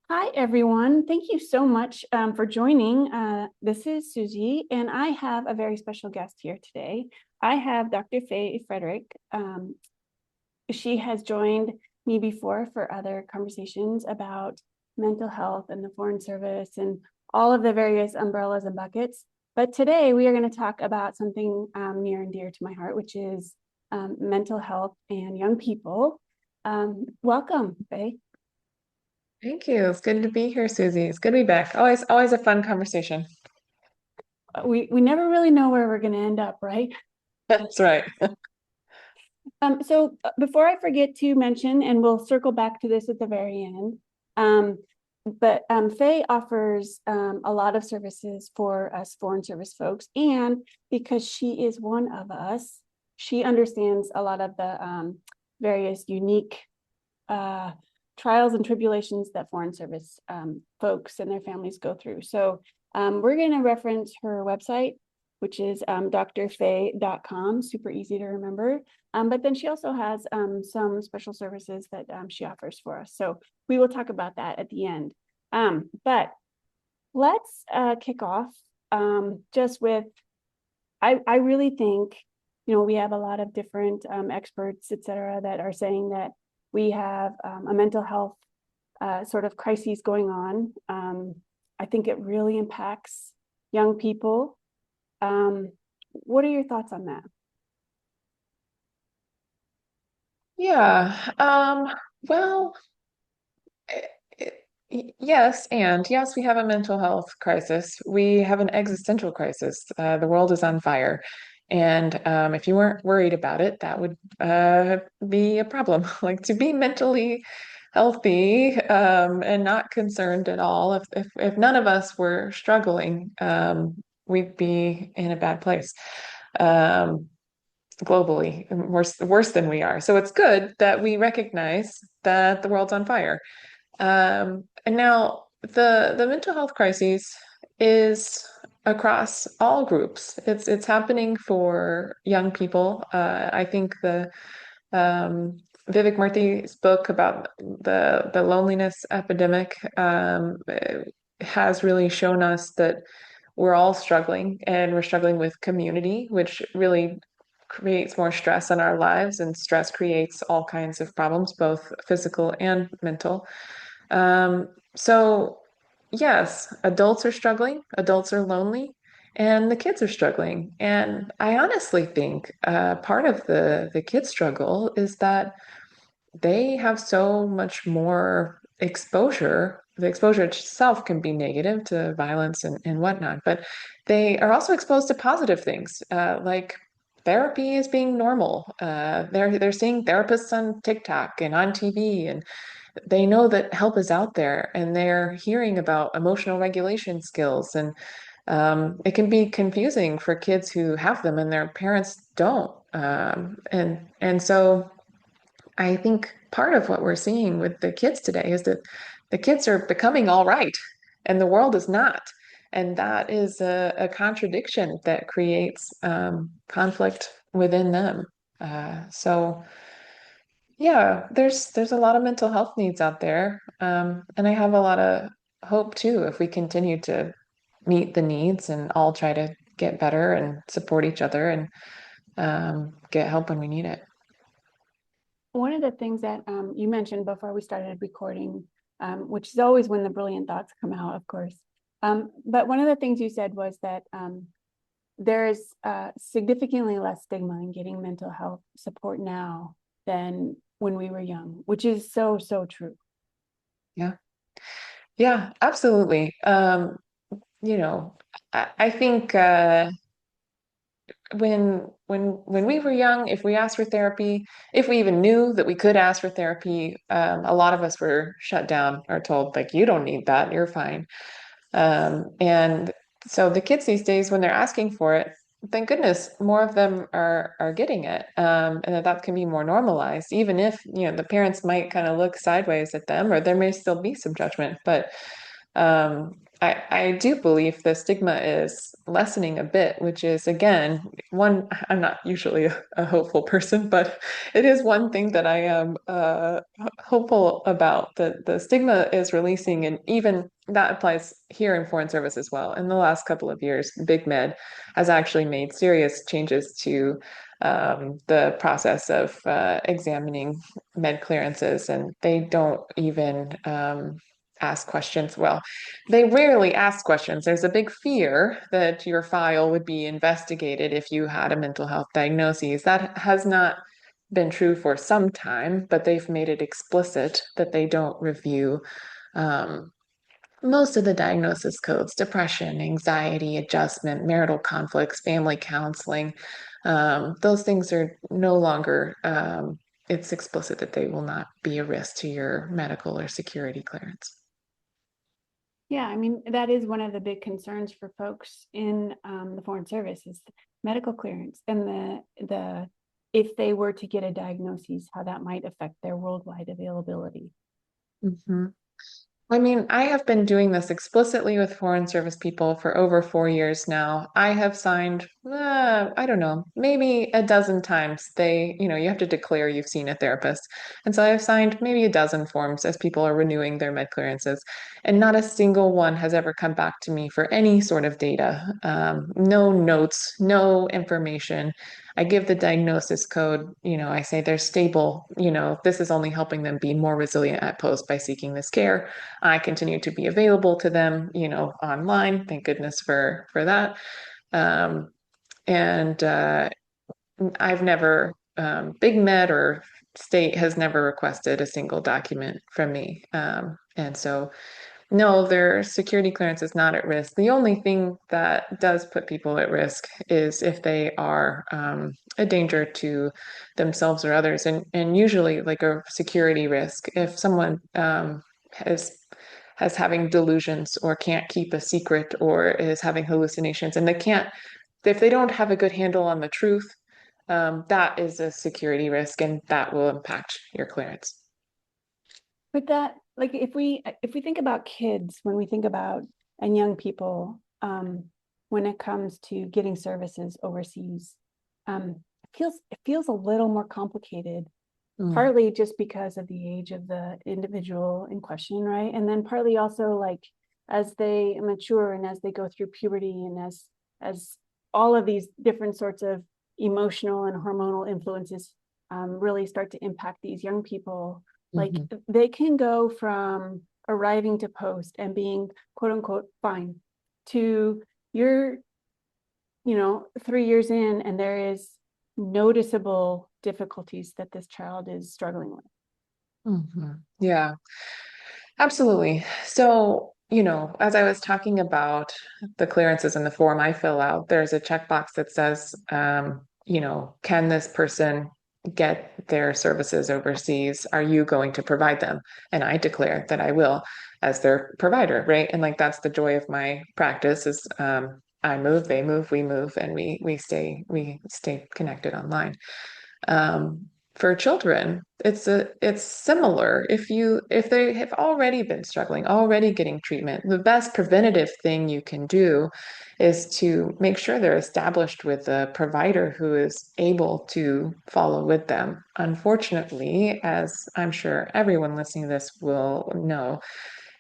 Hi, everyone. Thank you so much for joining. This is Susie, and I have a very special guest here today. I have Dr. Fae Frederick. She has joined me before for other conversations about mental health and the Foreign Service and all of the various umbrellas and buckets. But today we are going to talk about something near and dear to my heart, which is mental health and young people. Welcome, Fae. Thank you. It's good to be here, Susie. It's good to be back. Always a fun conversation. We never really know where we're going to end up, right? That's right. So before I forget to mention, and we'll circle back to this at the very end, um, but Faye offers a lot of services for us Foreign Service folks, and because she is one of us, she understands a lot of the various unique uh, trials and tribulations that Foreign Service folks and their families go through. So we're going to reference her website, which is drfae.com, super easy to remember. But then she also has some special services that she offers for us. So we will talk about that at the end. But let's kick off just with, I really think, we have a lot of different experts, et cetera, that are saying that we have a mental health sort of crises going on. I think it really impacts young people. What are your thoughts on that? Yeah. Well, yes, and yes, we have a mental health crisis. We have an existential crisis. The world is on fire. And if you weren't worried about it, that would be a problem. Like to be mentally healthy and not concerned at all. If none of us were struggling, we'd be in a bad place. Um, Globally, worse than we are. So it's good that we recognize that the world's on fire. And now the mental health crisis is across all groups. It's happening for young people. I think the Vivek Murthy's book about the loneliness epidemic has really shown us that we're all struggling, and we're struggling with community, which really creates more stress in our lives, and stress creates all kinds of problems, both physical and mental. So yes, adults are struggling, adults are lonely, and the kids are struggling. And I honestly think part of the kids' struggle is that they have so much more exposure. The exposure itself can be negative to violence and whatnot, but they are also exposed to positive things, like therapy is being normal. They're seeing therapists on TikTok and on TV, and they know that help is out there, and they're hearing about emotional regulation skills. And it can be confusing for kids who have them and their parents don't. And so I think part of what we're seeing with the kids today is that the kids are becoming all right and the world is not. And that is a contradiction that creates conflict within them. So yeah, there's a lot of mental health needs out there. And I have a lot of hope too if we continue to meet the needs and all try to get better and support each other and get help when we need it. One of the things that you mentioned before we started recording, which is always when the brilliant thoughts come out, of course. But one of the things you said was that there's significantly less stigma in getting mental health support now than when we were young, which is so, so true. Yeah. Yeah, absolutely. You know, I think when we were young, if we asked for therapy, if we even knew that we could ask for therapy, a lot of us were shut down or told like, you don't need that, you're fine. And so the kids these days, when they're asking for it, thank goodness more of them are getting it, and that can be more normalized, even if the parents might kind of look sideways at them, or there may still be some judgment. But I do believe the stigma is lessening a bit, which is again, one, I'm not usually a hopeful person, but it is one thing that I am hopeful about. That the stigma is releasing, and even that applies here in foreign service as well. In the last couple of years, Big Med has actually made serious changes to the process of examining med clearances, and they don't even ask questions. Well, they rarely ask questions. There's a big fear that your file would be investigated if you had a mental health diagnosis. That has not been true for some time, but they've made it explicit that they don't review um, most of the diagnosis codes: depression, anxiety, adjustment, marital conflicts, family counseling. Those things are no longer, it's explicit that they will not be a risk to your medical or security clearance. Yeah, I mean, that is one of the big concerns for folks in the Foreign Service is medical clearance and the if they were to get a diagnosis, how that might affect their worldwide availability. Mhm. I mean, I have been doing this explicitly with foreign service people for over 4 years now. I have signed, I don't know, maybe a dozen times. You have to declare you've seen a therapist. And so I've signed maybe a dozen forms as people are renewing their med clearances. And not a single one has ever come back to me for any sort of data. No notes, no information. I give the diagnosis code, I say they're stable, this is only helping them be more resilient at post by seeking this care. I continue to be available to them, online. Thank goodness for that. Um, and I've never, Big Med or state has never requested a single document from me. And so no, their security clearance is not at risk. The only thing that does put people at risk is if they are a danger to themselves or others, and usually like a security risk. If someone has having delusions or can't keep a secret or is having hallucinations, and if they don't have a good handle on the truth, that is a security risk, and that will impact your clearance. But that, like, if we think about kids, when we think about and young people, when it comes to getting services overseas, it feels a little more complicated. Mm. Partly just because of the age of the individual in question, right? And then partly also like as they mature and as they go through puberty and as all of these different sorts of emotional and hormonal influences really start to impact these young people. Like Mhm. they can go from arriving to post and being quote unquote fine to you're 3 years in and there is noticeable difficulties that this child is struggling with. Yeah, absolutely. So, as I was talking about the clearances in the form I fill out, there's a checkbox that says, can this person get their services overseas? Are you going to provide them? And I declare that I will as their provider, right? And like that's the joy of my practice is I move, they move, we move, and we stay connected online. For children, it's similar. If they have already been struggling, already getting treatment, the best preventative thing you can do is to make sure they're established with a provider who is able to follow with them. Unfortunately, as I'm sure everyone listening to this will know,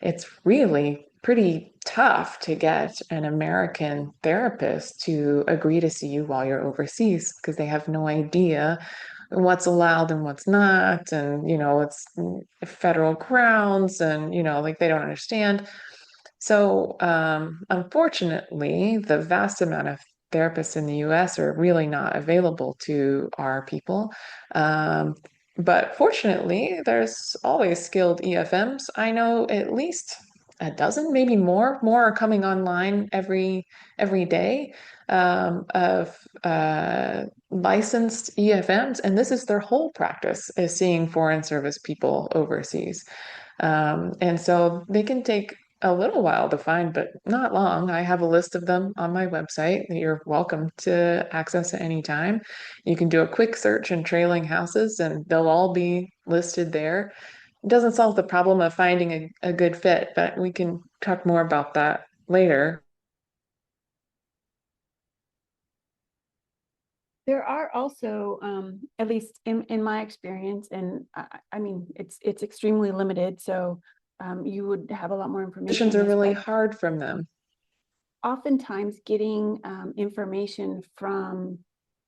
it's really pretty tough to get an American therapist to agree to see you while you're overseas because they have no idea what's allowed and what's not. And, it's federal grounds and, like they don't understand. So, unfortunately, the vast amount of therapists in the US are really not available to our people. Um, but fortunately, there's always skilled EFMs. I know at least a dozen, maybe more. More are coming online every day of licensed EFMs, and this is their whole practice is seeing foreign service people overseas. And so they can take a little while to find, but not long. I have a list of them on my website that you're welcome to access at any time. You can do a quick search in trailing houses and they'll all be listed there. It doesn't solve the problem of finding a good fit, but we can talk more about that later. There are also, at least in my experience, and I mean, it's extremely limited, so you would have a lot more information Questions on are this, really but hard from them. oftentimes getting information from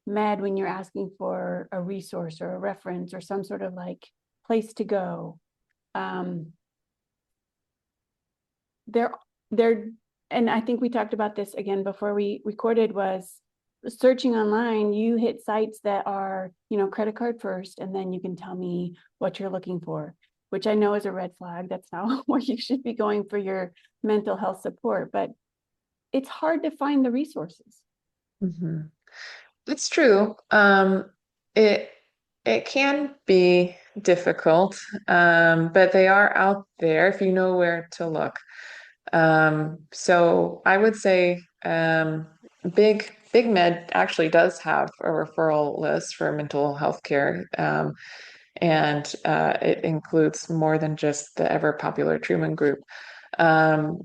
med when you're asking for a resource or a reference or some sort of like place to go, they're they're and I think we talked about this again before we recorded, was searching online, you hit sites that are, credit card first, and then you can tell me what you're looking for, which I know is a red flag. That's not where you should be going for your mental health support, but it's hard to find the resources. Mm-hmm. It's true. It it can be difficult, but they are out there if you know where to look. So I would say Big Med actually does have a referral list for mental health care, and it includes more than just the ever popular Truman Group. Um,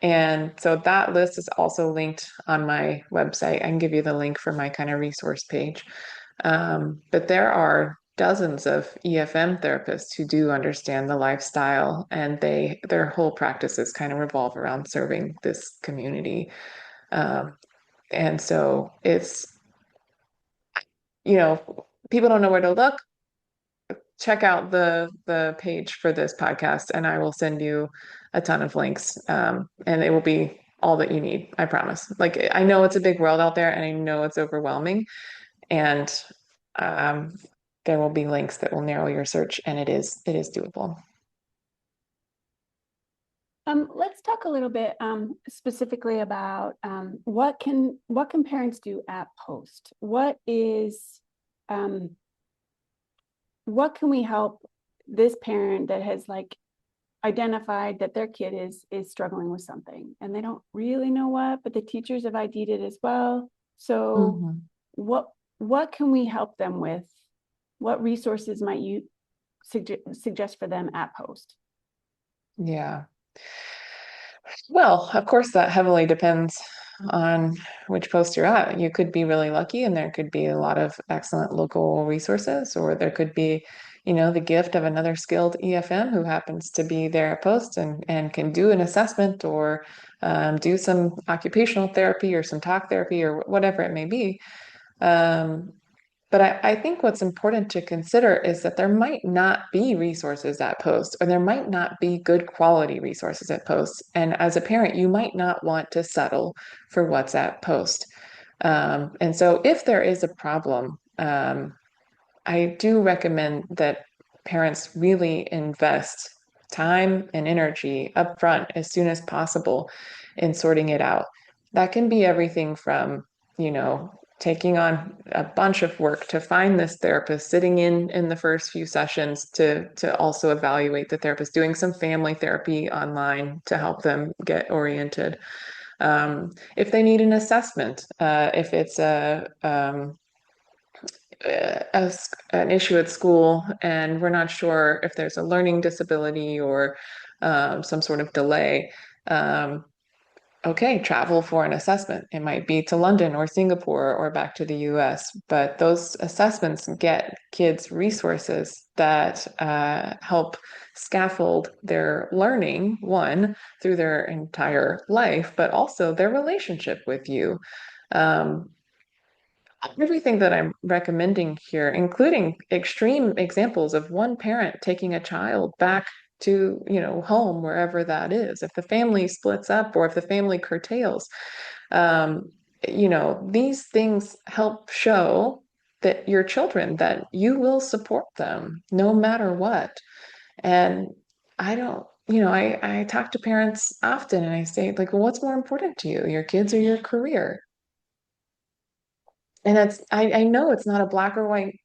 and so that list is also linked on my website. I can give you the link for my kind of resource page. But there are dozens of EFM therapists who do understand the lifestyle, and their whole practices kind of revolve around serving this community. Um, and so it's, people don't know where to look. Check out the page for this podcast, and I will send you a ton of links, and it will be all that you need. I promise. Like, I know it's a big world out there, and I know it's overwhelming, and um, there will be links that will narrow your search, and it is doable. Let's talk a little bit specifically about what can parents do at post? What can we help this parent that has like identified that their kid is struggling with something and they don't really know what, but the teachers have ID'd it as well. So Mhm. what can we help them with? What resources might you suggest for them at post? Yeah. Well, of course, that heavily depends on which post you're at. You could be really lucky, and there could be a lot of excellent local resources, or there could be, the gift of another skilled EFM who happens to be there at post and can do an assessment or do some occupational therapy or some talk therapy or whatever it may be. Um, but I think what's important to consider is that there might not be resources at post, or there might not be good quality resources at post. And as a parent, you might not want to settle for what's at post. And so if there is a problem, I do recommend that parents really invest time and energy upfront as soon as possible in sorting it out. That can be everything from, taking on a bunch of work to find this therapist, sitting in the first few sessions to also evaluate the therapist, doing some family therapy online to help them get oriented. If they need an assessment, if it's an issue at school and we're not sure if there's a learning disability or some sort of delay, um, okay, travel for an assessment. It might be to London or Singapore or back to the US, but those assessments get kids resources that help scaffold their learning, one, through their entire life, but also their relationship with you. Um, Everything that I'm recommending here, including extreme examples of one parent taking a child back to, home, wherever that is, if the family splits up or if the family curtails, um, these things help show that your children, that you will support them no matter what. And I don't, I talk to parents often and I say, like, well, what's more important to you, your kids or your career? And I know it's not a black or white,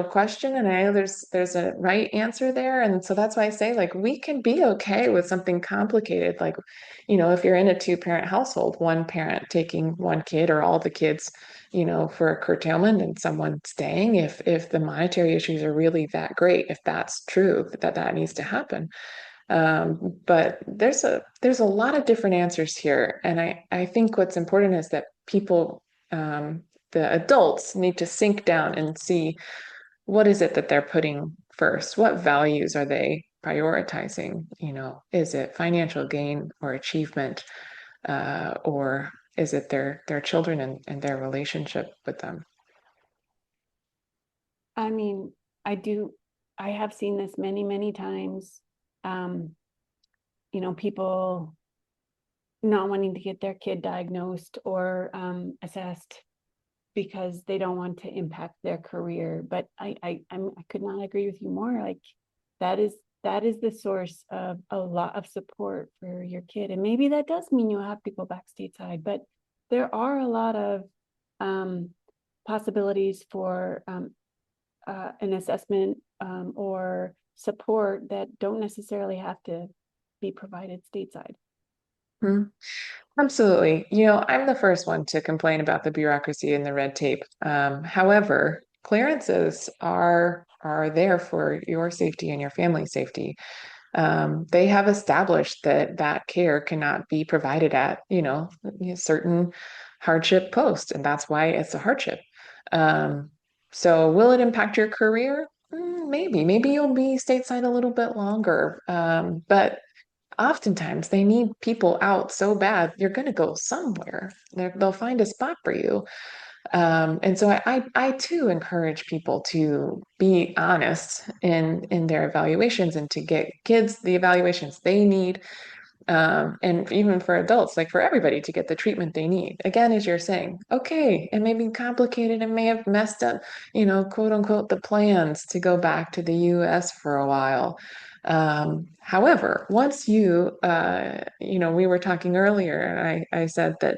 question, and I know there's a right answer there. And so that's why I say, like, we can be okay with something complicated. Like, if you're in a two-parent household, one parent taking one kid or all the kids, for a curtailment and someone staying, if the monetary issues are really that great, if that's true, that needs to happen. But there's a lot of different answers here, and I think what's important is that people, the adults, need to sink down and see what is it that they're putting first. What values are they prioritizing? Is it financial gain or achievement, or is it their children and their relationship with them? I mean, I do, I have seen this many, many times. Um, people not wanting to get their kid diagnosed or assessed because they don't want to impact their career. But I could not agree with you more. Like that is that is the source of a lot of support for your kid. And maybe that does mean you have to go back stateside, but there are a lot of um, possibilities for an assessment or support that don't necessarily have to be provided stateside. Hmm. Absolutely. I'm the first one to complain about the bureaucracy and the red tape. However, clearances are there for your safety and your family's safety. They have established that that care cannot be provided at, a certain hardship post, and that's why it's a hardship. Um, so will it impact your career? Maybe you'll be stateside a little bit longer. But oftentimes they need people out so bad, you're going to go somewhere. They'll find a spot for you. And so I too encourage people to be honest in their evaluations and to get kids the evaluations they need, and even for adults, like for everybody to get the treatment they need. Again, as you're saying, okay, it may be complicated and may have messed up, quote unquote, the plans to go back to the US for a while. However, once we were talking earlier, and I said that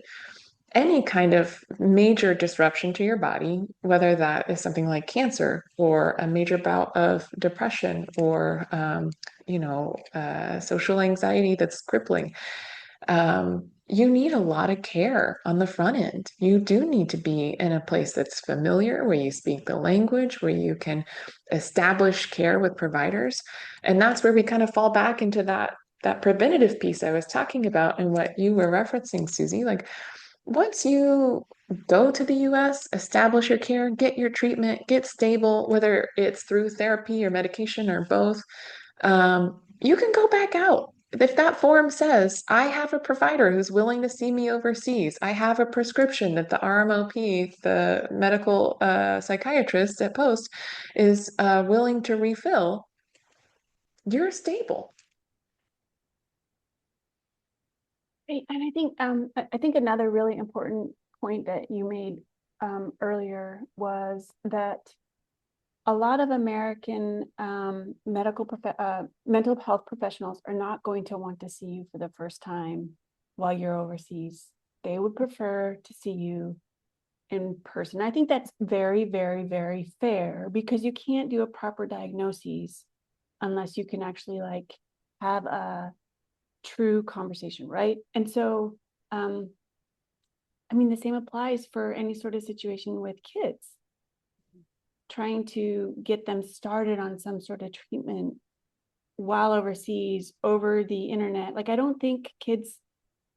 any kind of major disruption to your body, whether that is something like cancer or a major bout of depression or, social anxiety that's crippling, you need a lot of care on the front end. You do need to be in a place that's familiar, where you speak the language, where you can establish care with providers. And that's where we kind of fall back into that preventative piece I was talking about and what you were referencing, Susie. Like once you go to the US, establish your care, get your treatment, get stable, whether it's through therapy or medication or both, you can go back out. If that form says, I have a provider who's willing to see me overseas, I have a prescription that the RMOP, the medical psychiatrist at Post, is willing to refill, you're stable. And I think another really important point that you made earlier was that a lot of American mental health professionals are not going to want to see you for the first time while you're overseas. They would prefer to see you in person. I think that's very, very, very fair because you can't do a proper diagnosis unless you can actually like have a true conversation, right? And so, the same applies for any sort of situation with kids. Trying to get them started on some sort of treatment while overseas over the internet. Like, I don't think kids,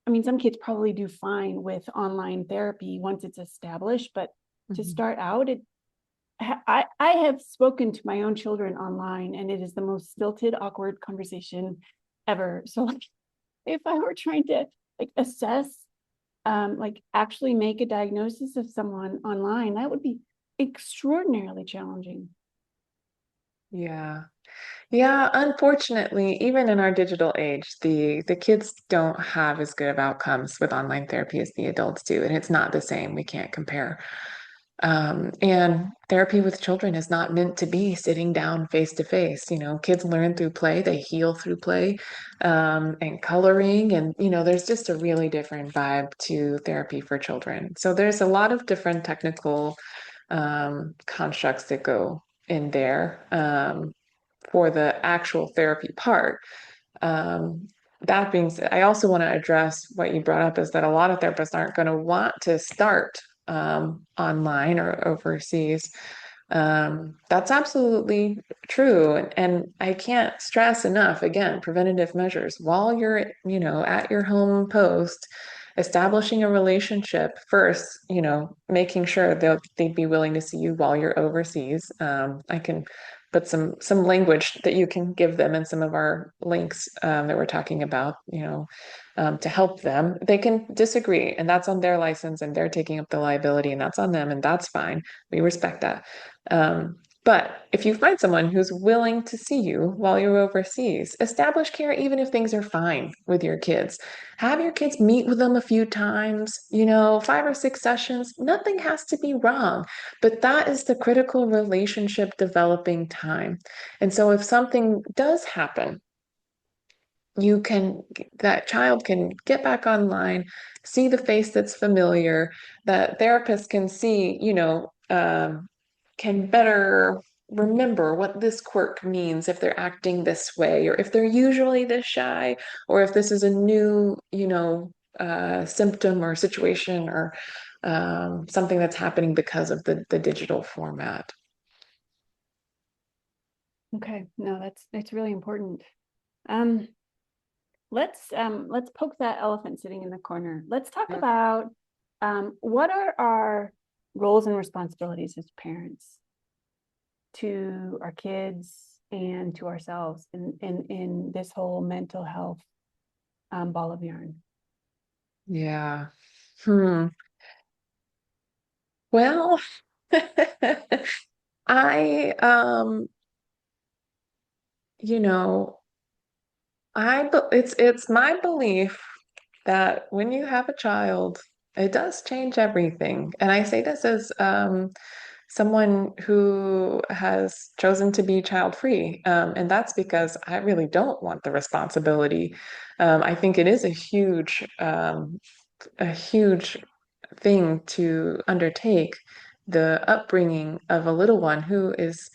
some kids probably do fine with online therapy once it's established, but to start out, I have spoken to my own children online and it is the most stilted, awkward conversation ever. So like, if I were trying to like assess, like actually make a diagnosis of someone online, that would be extraordinarily challenging. Yeah. Yeah, unfortunately, even in our digital age, the kids don't have as good of outcomes with online therapy as the adults do, and it's not the same. We can't compare. And therapy with children is not meant to be sitting down face to face. Kids learn through play, they heal through play, and coloring, and there's just a really different vibe to therapy for children. So there's a lot of different technical constructs that go in there. For the actual therapy part. Um, that being said, I also want to address what you brought up is that a lot of therapists aren't going to want to start online or overseas. That's absolutely true. And I can't stress enough, again, preventative measures while you're, at your home post, establishing a relationship first, making sure they'd be willing to see you while you're overseas. I can put some language that you can give them in some of our links that we're talking about, to help them. They can disagree, and that's on their license, and they're taking up the liability, and that's on them, and that's fine. We respect that. But if you find someone who's willing to see you while you're overseas, establish care even if things are fine with your kids. Have your kids meet with them a few times, 5 or 6 sessions. Nothing has to be wrong, but that is the critical relationship developing time. And so if something does happen, that child can get back online, see the face that's familiar, that therapist can see, can better remember what this quirk means if they're acting this way, or if they're usually this shy, or if this is a new, symptom or situation, or something that's happening because of the digital format. Okay, no, that's really important. Let's poke that elephant sitting in the corner. Let's talk about what are our roles and responsibilities as parents to our kids and to ourselves in this whole mental health ball of yarn. Yeah. Hmm. Well, I you know, it's my belief that when you have a child, it does change everything. And I say this as someone who has chosen to be child free. And that's because I really don't want the responsibility. I think it is a huge thing to undertake, the upbringing of a little one who is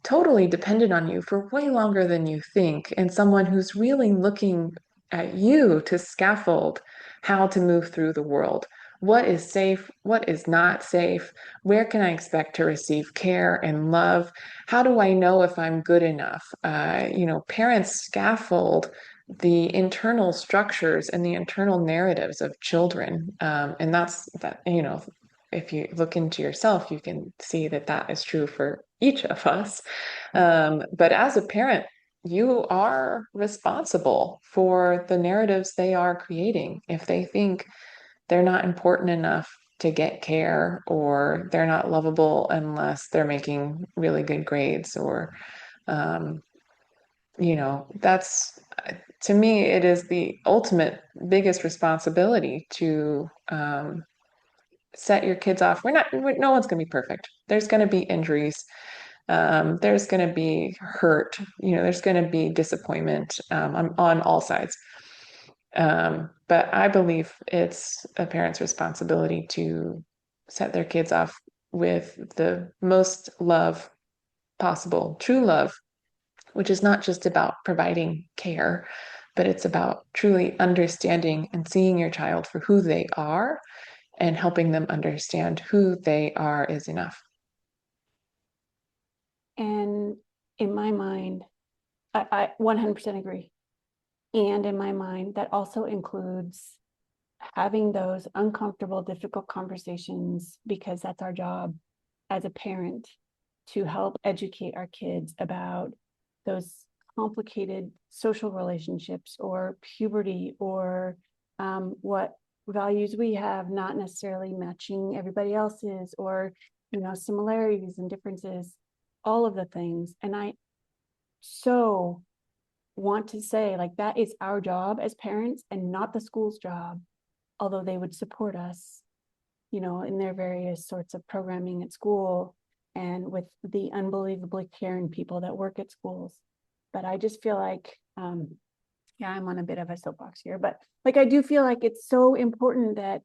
totally dependent on you for way longer than you think, and someone who's really looking at you to scaffold how to move through the world. What is safe? What is not safe? Where can I expect to receive care and love? How do I know if I'm good enough? Parents scaffold the internal structures and the internal narratives of children. And that's that, if you look into yourself, you can see that that is true for each of us. But as a parent, you are responsible for the narratives they are creating. If they think they're not important enough to get care, or they're not lovable unless they're making really good grades, or um, that's, to me, it is the ultimate biggest responsibility to set your kids off. No one's going to be perfect. There's going to be injuries. There's going to be hurt. There's going to be disappointment on all sides. But I believe it's a parent's responsibility to set their kids off with the most love possible, true love, which is not just about providing care, but it's about truly understanding and seeing your child for who they are, and helping them understand who they are is enough. And in my mind, I 100% agree. And in my mind, that also includes having those uncomfortable, difficult conversations, because that's our job as a parent, to help educate our kids about those complicated social relationships, or puberty, or what values we have not necessarily matching everybody else's, or similarities and differences, all of the things. And I so want to say, like, that is our job as parents and not the school's job, although they would support us in their various sorts of programming at school, and with the unbelievably caring people that work at schools. But I just feel like, yeah, I'm on a bit of a soapbox here, but like, I do feel like it's so important that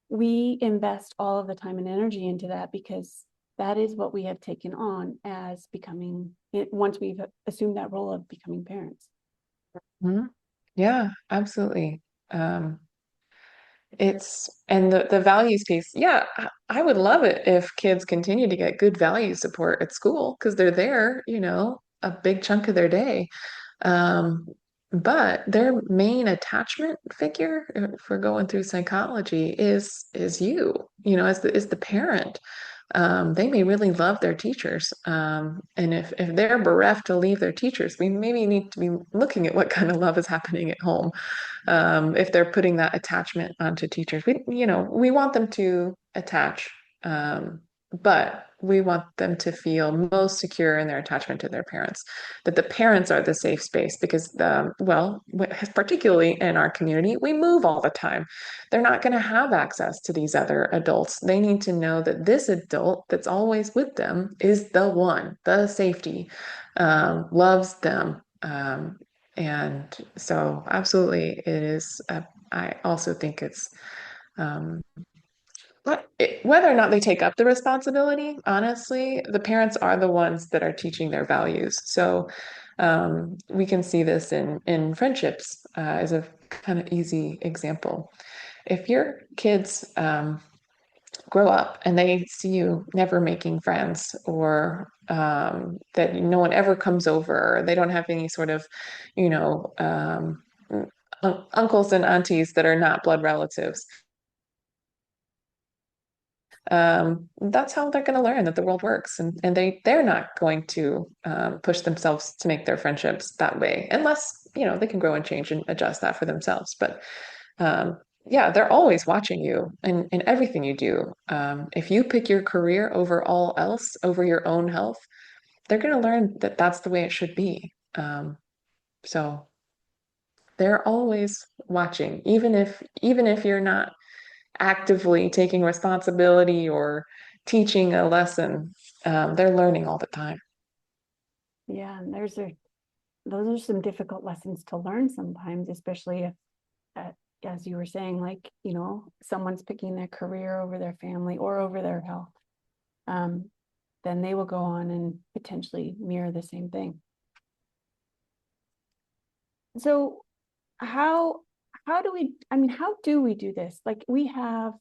we invest all of the time and energy into that, because that is what we have taken on as becoming it, once we've assumed that role of becoming parents. Mhm. Yeah, absolutely. Um, And the values piece. Yeah, I would love it if kids continue to get good value support at school because they're there, a big chunk of their day. Um, but their main attachment figure, if we're going through psychology, is is the parent. They may really love their teachers. And if they're bereft to leave their teachers, we maybe need to be looking at what kind of love is happening at home. If they're putting that attachment onto teachers, we want them to attach, but we want them to feel most secure in their attachment to their parents, that the parents are the safe space because particularly in our community, we move all the time. They're not going to have access to these other adults. They need to know that this adult that's always with them is the one, the safety, loves them. And so, absolutely, it is. I also think it's um, whether or not they take up the responsibility, honestly, the parents are the ones that are teaching their values. So we can see this in friendships as a kind of easy example. If your kids grow up and they see you never making friends or that no one ever comes over, or they don't have any sort of, you know, um, uncles and aunties that are not blood relatives, that's how they're going to learn that the world works. And they're not going to push themselves to make their friendships that way unless, they can grow and change and adjust that for themselves. But um, yeah, they're always watching you in everything you do. If you pick your career over all else, over your own health, they're going to learn that that's the way it should be. So they're always watching, even if you're not actively taking responsibility or teaching a lesson, they're learning all the time. Yeah, and those are some difficult lessons to learn sometimes, especially if, uh, as you were saying, like, someone's picking their career over their family or over their health. Um, then they will go on and potentially mirror the same thing. So how how do we do this? Like we have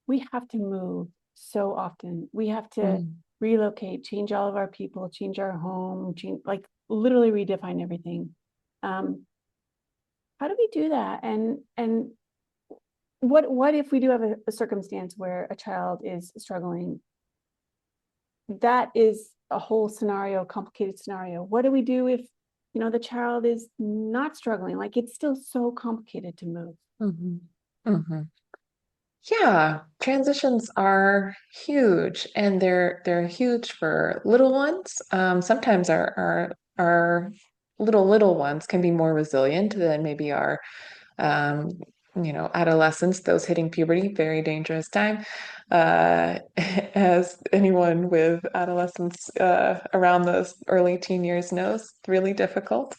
to move so often. We have to Mm. relocate, change all of our people, change our home, change, like literally redefine everything. Um, how do we do that? And what if we do have a circumstance where a child is struggling? That is a whole scenario, complicated scenario. What do we do if the child is not struggling? Like it's still so complicated to move. Mhm. Mhm. Yeah, transitions are huge, and they're huge for little ones. Sometimes our little ones can be more resilient than maybe our um, adolescents, those hitting puberty, very dangerous time. As anyone with adolescents around those early teen years knows, it's really difficult.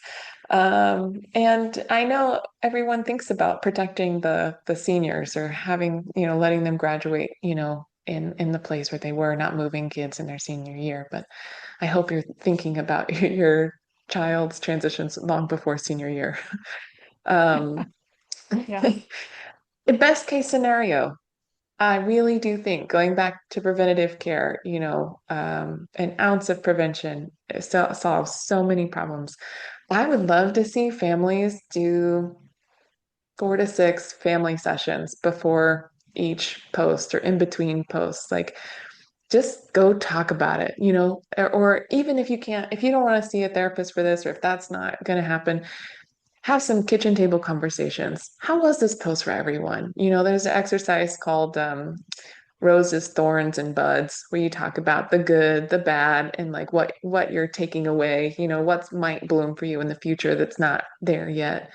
And I know everyone thinks about protecting the seniors or letting them graduate, in the place where they were, not moving kids in their senior year. But I hope you're thinking about your child's transitions long before senior year. Um, Yeah. The best case scenario, I really do think going back to preventative care, an ounce of prevention solves so many problems. I would love to see families do 4 to 6 family sessions before each post or in between posts. Like, just go talk about it, or even if you don't want to see a therapist for this, or if that's not going to happen, have some kitchen table conversations. How was this post for everyone? There's an exercise called Roses, Thorns, and Buds, where you talk about the good, the bad, and like what you're taking away, what might bloom for you in the future that's not there yet.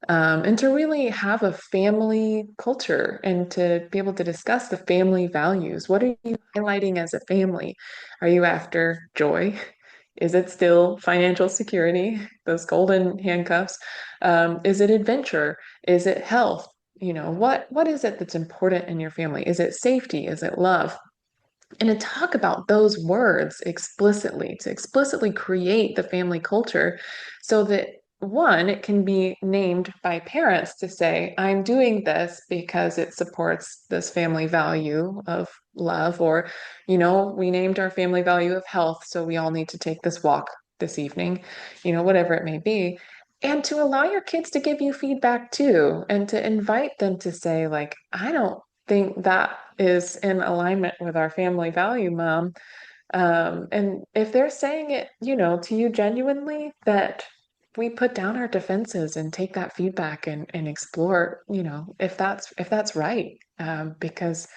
And to really have a family culture and to be able to discuss the family values. What are you highlighting as a family? Are you after joy? Is it still financial security, those golden handcuffs? Is it adventure? Is it health? What is it that's important in your family? Is it safety? Is it love? And to talk about those words explicitly, to explicitly create the family culture so that one, it can be named by parents to say, I'm doing this because it supports this family value of love, or, we named our family value of health, so we all need to take this walk this evening, whatever it may be. And to allow your kids to give you feedback too, and to invite them to say, like, I don't think that is in alignment with our family value, Mom. And if they're saying it, to you genuinely, that we put down our defenses and take that feedback and explore, if that's right, because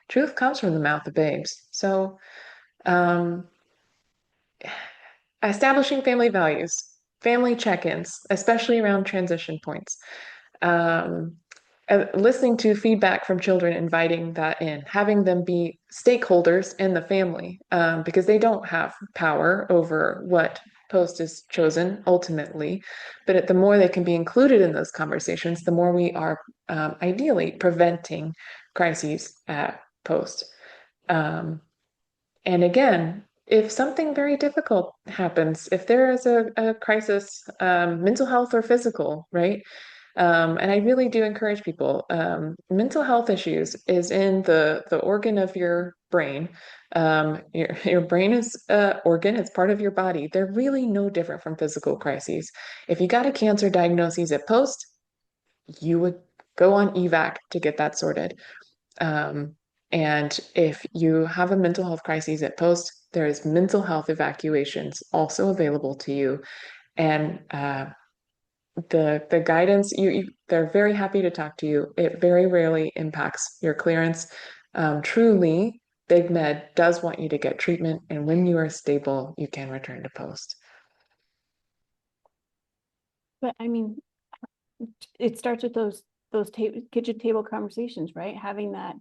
truth comes from the mouth of babes. So, um, establishing family values, family check-ins, especially around transition points. Um, Listening to feedback from children, inviting that in, having them be stakeholders in the family, because they don't have power over what post is chosen ultimately. But the more they can be included in those conversations, the more we are ideally preventing crises at post. Um, and again, if something very difficult happens, if there is a crisis, mental health or physical, right? And I really do encourage people, mental health issues is in the organ of your brain. Your brain is an organ, it's part of your body. They're really no different from physical crises. If you got a cancer diagnosis at post, you would go on evac to get that sorted. Um, and if you have a mental health crisis at post, there is mental health evacuations also available to you. And the guidance, they're very happy to talk to you. It very rarely impacts your clearance. Truly, Big Med does want you to get treatment, and when you are stable, you can return to post. But I mean, it starts with those kitchen table conversations, right? Having that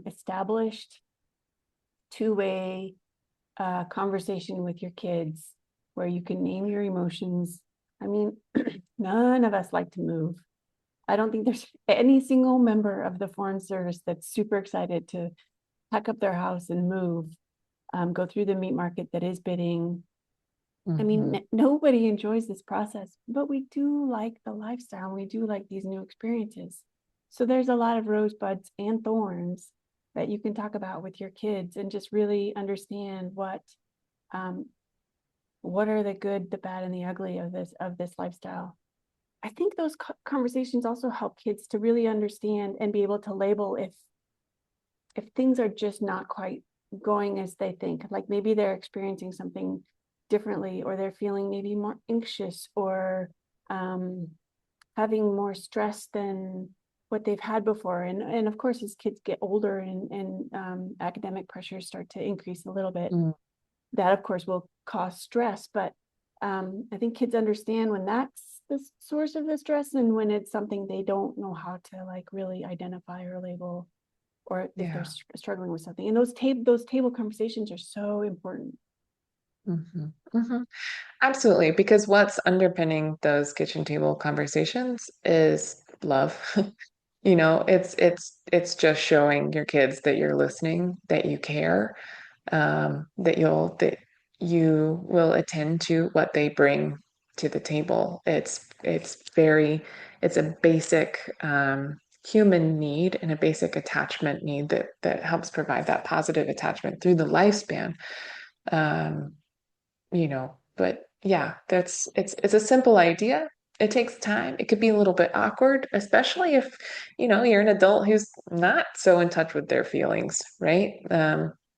established two-way conversation with your kids where you can name your emotions. I mean, none of us like to move. I don't think there's any single member of the Foreign Service that's super excited to pack up their house and move, go through the meat market that is bidding. I mean, Mhm. nobody enjoys this process, but we do like the lifestyle. We do like these new experiences. So there's a lot of rosebuds and thorns that you can talk about with your kids and just really understand um, what are the good, the bad, and the ugly of this lifestyle. I think those conversations also help kids to really understand and be able to label if things are just not quite going as they think, like maybe they're experiencing something differently, or they're feeling maybe more anxious, or um, having more stress than what they've had before. And of course, as kids get older and academic pressures start to increase a little bit, Mm. that of course will cause stress. But I think kids understand when that's the source of the stress and when it's something they don't know how to like really identify or label, or if they're Yeah. struggling with something. And those table conversations are so important. Mhm. Mhm. Absolutely, because what's underpinning those kitchen table conversations is love. It's just showing your kids that you're listening, that you care, that you will attend to what they bring to the table. It's a basic human need and a basic attachment need that helps provide that positive attachment through the lifespan. Um, but yeah, it's a simple idea. It takes time. It could be a little bit awkward, especially if, you're an adult who's not so in touch with their feelings, right?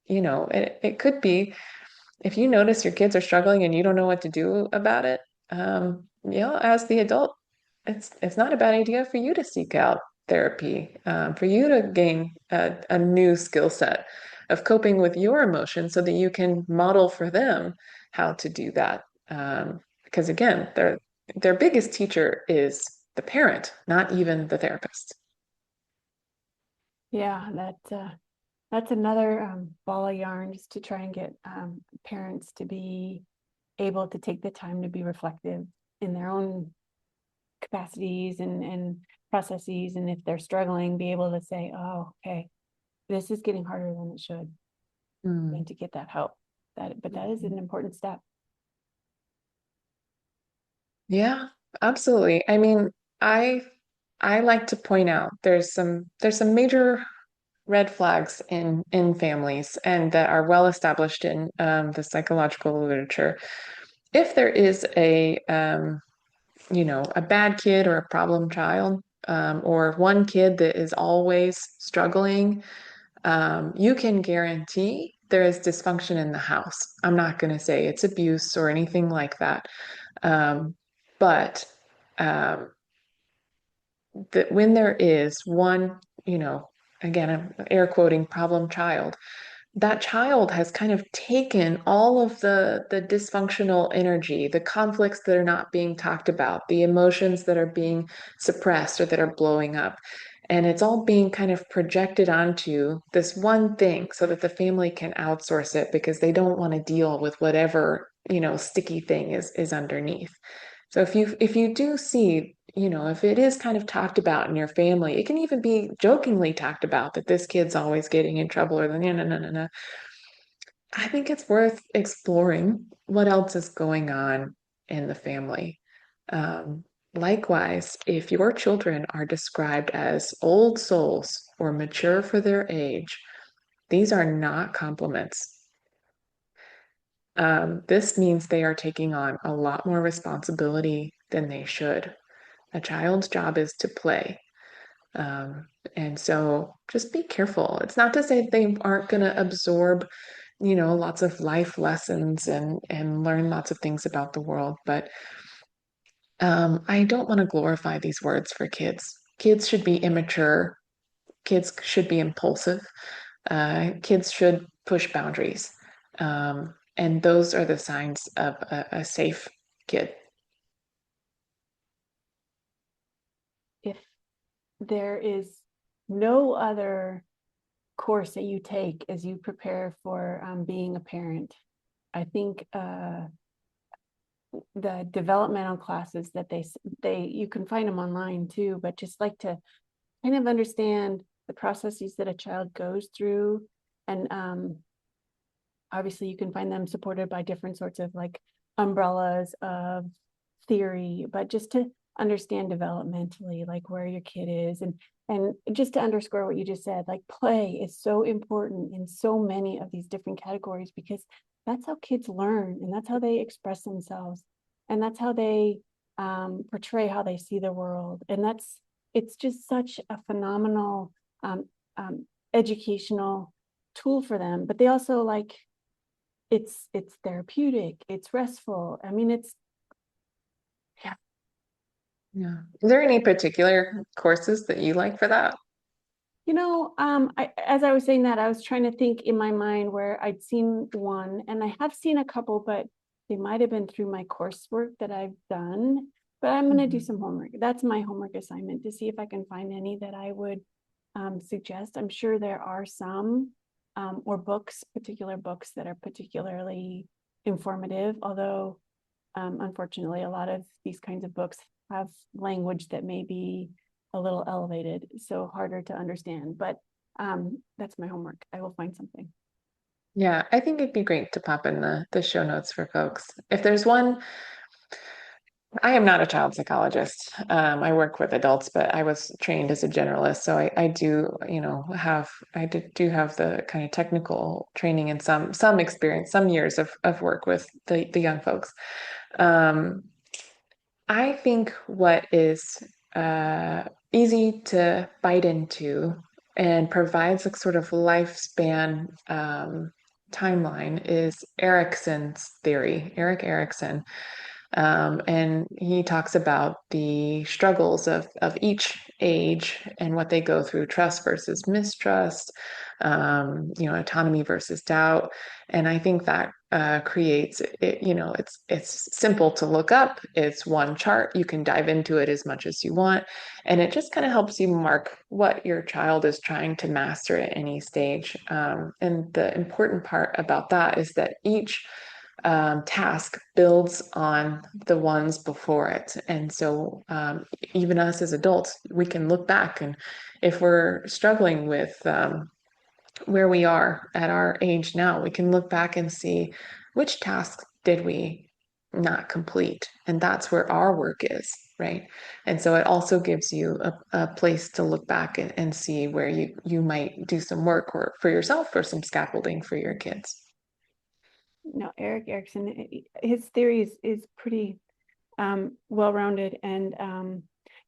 It could be if you notice your kids are struggling and you don't know what to do about it, as the adult, it's not a bad idea for you to seek out therapy, for you to gain a new skill set of coping with your emotions so that you can model for them how to do that. Because again, their biggest teacher is the parent, not even the therapist. Yeah, that's another ball of yarn, just to try and get parents to be able to take the time to be reflective in their own capacities and processes. And if they're struggling, be able to say, oh, okay, this is getting harder than it should, Mm. and to get that help. But that is an important step. Yeah. Absolutely. I mean, I I like to point out there's some major red flags in families and that are well established in the psychological literature. If there is a bad kid or a problem child, or one kid that is always struggling, you can guarantee there is dysfunction in the house. I'm not going to say it's abuse or anything like that. Um, but um, that when there is one, again, I'm air quoting problem child, that child has kind of taken all of the dysfunctional energy, the conflicts that are not being talked about, the emotions that are being suppressed or that are blowing up. And it's all being kind of projected onto this one thing so that the family can outsource it because they don't want to deal with whatever, sticky thing is underneath. So if you do see, if it is kind of talked about in your family, it can even be jokingly talked about that this kid's always getting in trouble or the no, no, no, no, no. I think it's worth exploring what else is going on in the family. Um, Likewise, if your children are described as old souls or mature for their age, these are not compliments. This means they are taking on a lot more responsibility than they should. A child's job is to play. Um, and so just be careful. It's not to say they aren't going to absorb, lots of life lessons and learn lots of things about the world, but I don't want to glorify these words for kids. Kids should be immature. Kids should be impulsive. Kids should push boundaries. And those are the signs of a safe kid. If there is no other course that you take as you prepare for being a parent, I think the developmental classes that they you can find them online too, but just like to kind of understand the processes that a child goes through. And obviously you can find them supported by different sorts of like umbrellas of theory, but just to understand developmentally like where your kid is. And just to underscore what you just said, like play is so important in so many of these different categories, because that's how kids learn, and that's how they express themselves, and that's how they portray how they see the world. And it's just such a phenomenal um, educational tool for them. But they also like it's therapeutic, it's restful. I mean, it's yeah. Yeah. Is there any particular courses that you like for that? As I was saying that, I was trying to think in my mind where I'd seen one, and I have seen a couple, but they might have been through my coursework that I've done. But I'm going to do Mhm. some homework. That's my homework assignment, to see if I can find any that I would suggest. I'm sure there are some, or books, particular books that are particularly informative, although unfortunately, a lot of these kinds of books have language that may be a little elevated, so harder to understand. But that's my homework. I will find something. Yeah, I think it'd be great to pop in the show notes for folks. If there's one, I am not a child psychologist. I work with adults, but I was trained as a generalist, so I do, do have the kind of technical training and some experience, some years of work with the young folks. Um, I think what is easy to bite into and provides a sort of lifespan timeline is Erickson's theory, Erik Erikson. And he talks about the struggles of each age and what they go through: trust versus mistrust, autonomy versus doubt. And I think that creates it, it's simple to look up. It's one chart. You can dive into it as much as you want. And it just kind of helps you mark what your child is trying to master at any stage. And the important part about that is that each task builds on the ones before it. And so, even us as adults, we can look back, and if we're struggling with where we are at our age now, we can look back and see which tasks did we not complete. And that's where our work is, right? And so it also gives you a place to look back and see where you might do some work or for yourself or some scaffolding for your kids. No, Eric Erickson, his theory is pretty well-rounded, and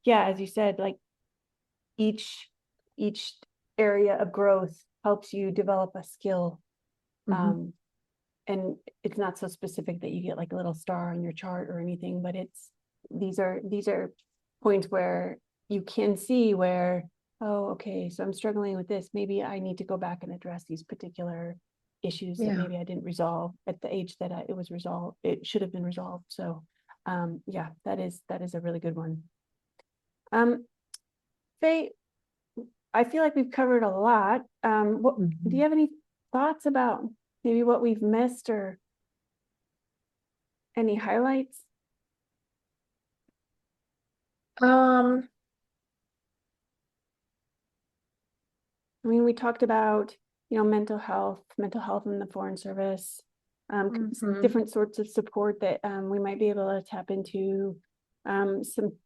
yeah, as you said, like each each area of growth helps you develop a skill. Mhm. And it's not so specific that you get like a little star on your chart or anything, but it's these are points where you can see where, oh, okay, so I'm struggling with this. Maybe I need to go back and address these particular issues that Yeah. maybe I didn't resolve at the age that it was resolved. It should have been resolved. So yeah, that is a really good one. Faye, I feel like we've covered a lot. Do you Mhm. have any thoughts about maybe what we've missed or any highlights? Um, I mean, we talked about, mental health in the Foreign Service, mhm. different sorts of support that we might be able to tap into, some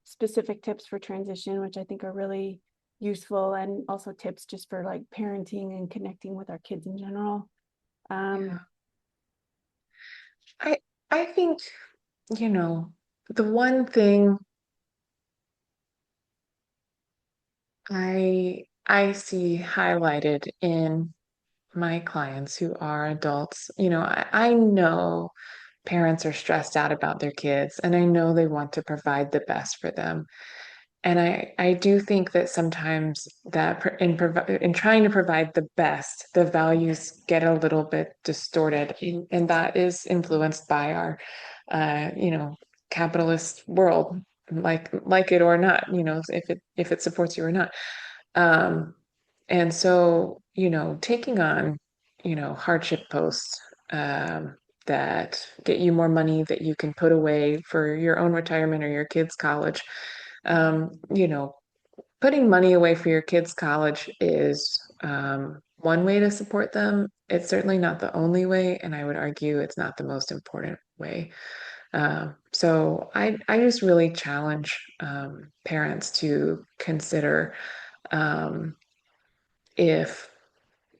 specific tips for transition, which I think are really useful, and also tips just for like parenting and connecting with our kids in general. Yeah. Um, I I think, you know, the one thing I see highlighted in my clients who are adults, I know parents are stressed out about their kids and I know they want to provide the best for them. And I do think that sometimes that in trying to provide the best, the values get a little bit distorted, and that is influenced by our, you know, capitalist world, like it or not, if it supports you or not. Um, and so, taking on, hardship posts that get you more money that you can put away for your own retirement or your kids' college. Putting money away for your kids' college is one way to support them. It's certainly not the only way, and I would argue it's not the most important way. So I just really challenge parents to consider um, if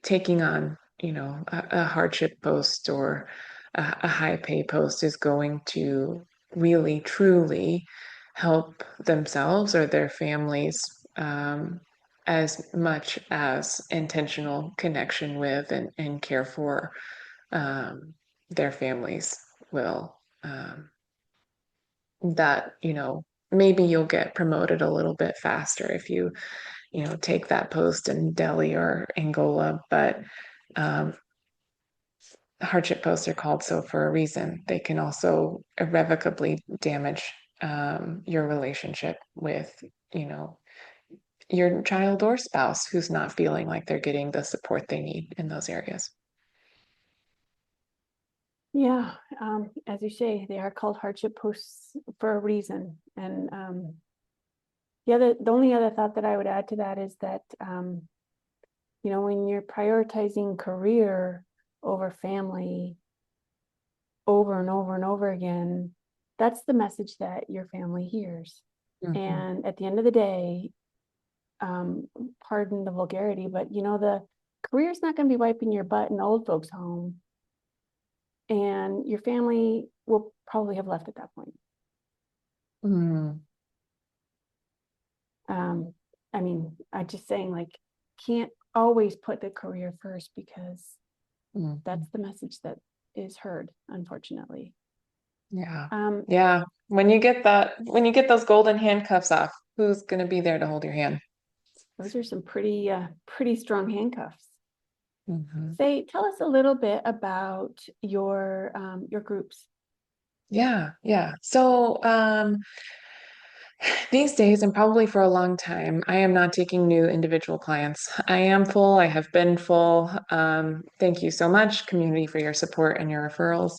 taking on, a hardship post or a high pay post is going to really truly help themselves or their families as much as intentional connection with and care for um, their families will. That, maybe you'll get promoted a little bit faster if you take that post in Delhi or Angola, but um, hardship posts are called so for a reason. They can also irrevocably damage your relationship with, you know, your child or spouse who's not feeling like they're getting the support they need in those areas. yeah, as you say, they are called hardship posts for a reason. And the only other thought that I would add to that is that when you're prioritizing career over family over and over and over again, that's the message that your family hears. Mhm. And at the end of the day, pardon the vulgarity, but the career's not going to be wiping your butt in old folks' home, and your family will probably have left at that point. Mm. Um, I mean, I'm just saying, like, can't always put the career first because Mhm. that's the message that is heard, unfortunately. Yeah. Um, Yeah. When you get those golden handcuffs off, who's going to be there to hold your hand? those are some pretty strong handcuffs. Mhm. Say, tell us a little bit about your groups. Yeah, yeah. So, these days, and probably for a long time, I am not taking new individual clients. I am full. I have been full. Thank you so much, community, for your support and your referrals.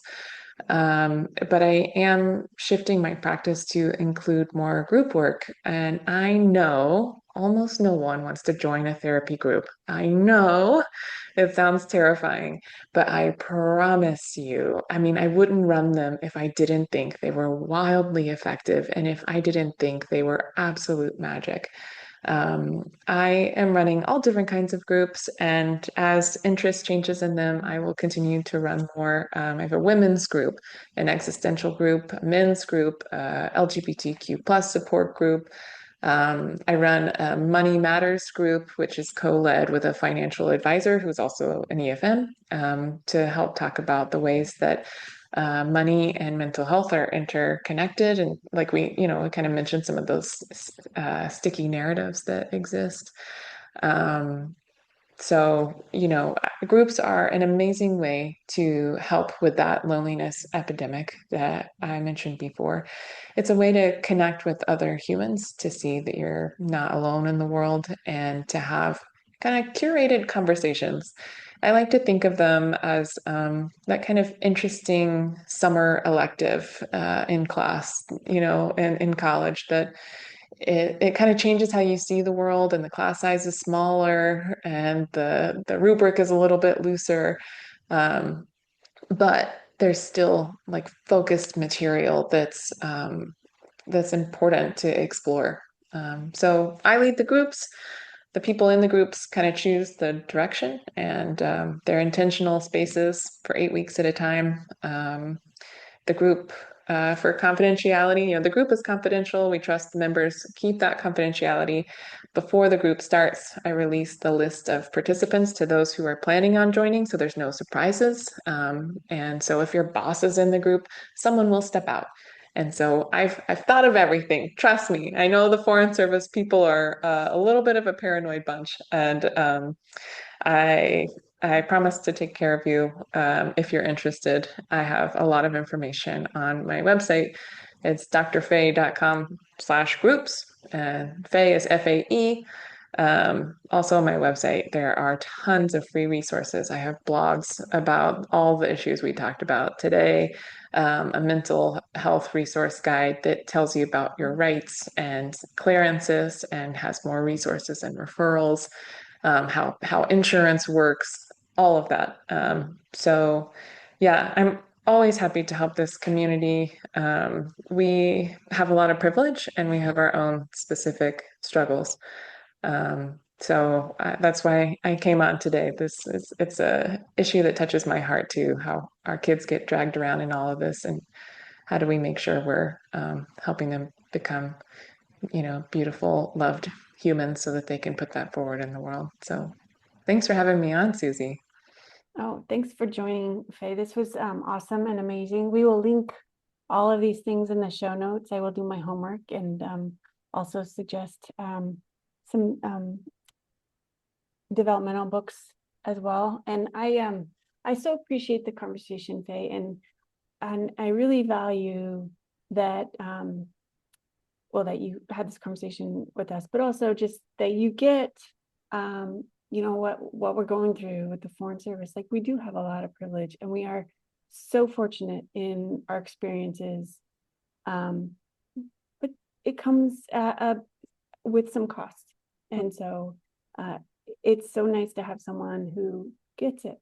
But I am shifting my practice to include more group work. And I know almost no one wants to join a therapy group. I know it sounds terrifying, but I promise you, I mean, I wouldn't run them if I didn't think they were wildly effective and if I didn't think they were absolute magic. I am running all different kinds of groups, and as interest changes in them, I will continue to run more. I have a women's group, an existential group, a men's group, LGBTQ plus support group. I run a Money Matters group, which is co-led with a financial advisor who's also an EFM, to help talk about the ways that money and mental health are interconnected. And like we kind of mentioned some of those sticky narratives that exist. Um, so, groups are an amazing way to help with that loneliness epidemic that I mentioned before. It's a way to connect with other humans, to see that you're not alone in the world, and to have kind of curated conversations. I like to think of them as that kind of interesting summer elective in class, in college, that it kind of changes how you see the world, and the class size is smaller and the rubric is a little bit looser. Um, but there's still like focused material that's important to explore. So I lead the groups. The people in the groups kind of choose the direction, and they're intentional spaces for 8 weeks at a time. The group for confidentiality, the group is confidential. We trust the members keep that confidentiality. Before the group starts, I release the list of participants to those who are planning on joining, so there's no surprises. And so if your boss is in the group, someone will step out. And so I've thought of everything. Trust me, I know the Foreign Service people are a little bit of a paranoid bunch, and I I promise to take care of you if you're interested. I have a lot of information on my website. It's drfae.com/groups, and Fae is Fae. Also on my website, there are tons of free resources. I have blogs about all the issues we talked about today, a mental health resource guide that tells you about your rights and clearances and has more resources and referrals, how insurance works, all of that. So yeah, I'm always happy to help this community. We have a lot of privilege and we have our own specific struggles. So that's why I came on today. It's a issue that touches my heart too, how our kids get dragged around in all of this, and how do we make sure we're helping them become, beautiful, loved humans so that they can put that forward in the world. So thanks for having me on, Susie. Oh, thanks for joining, Faye. This was awesome and amazing. We will link all of these things in the show notes. I will do my homework and also suggest some developmental books as well. And I so appreciate the conversation, Faye, and I really value that that you had this conversation with us, but also just that you get what we're going through with the Foreign Service. Like, we do have a lot of privilege, and we are so fortunate in our experiences. But it comes with some cost, and so it's so nice to have someone who gets it.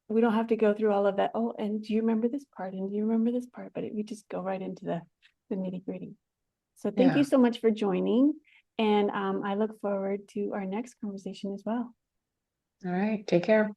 We don't have to go through all of that. Oh, and do you remember this part? And do you remember this part? But we just go right into the nitty gritty. So thank you so much for joining. And I look forward to our next conversation as well. All right. Take care.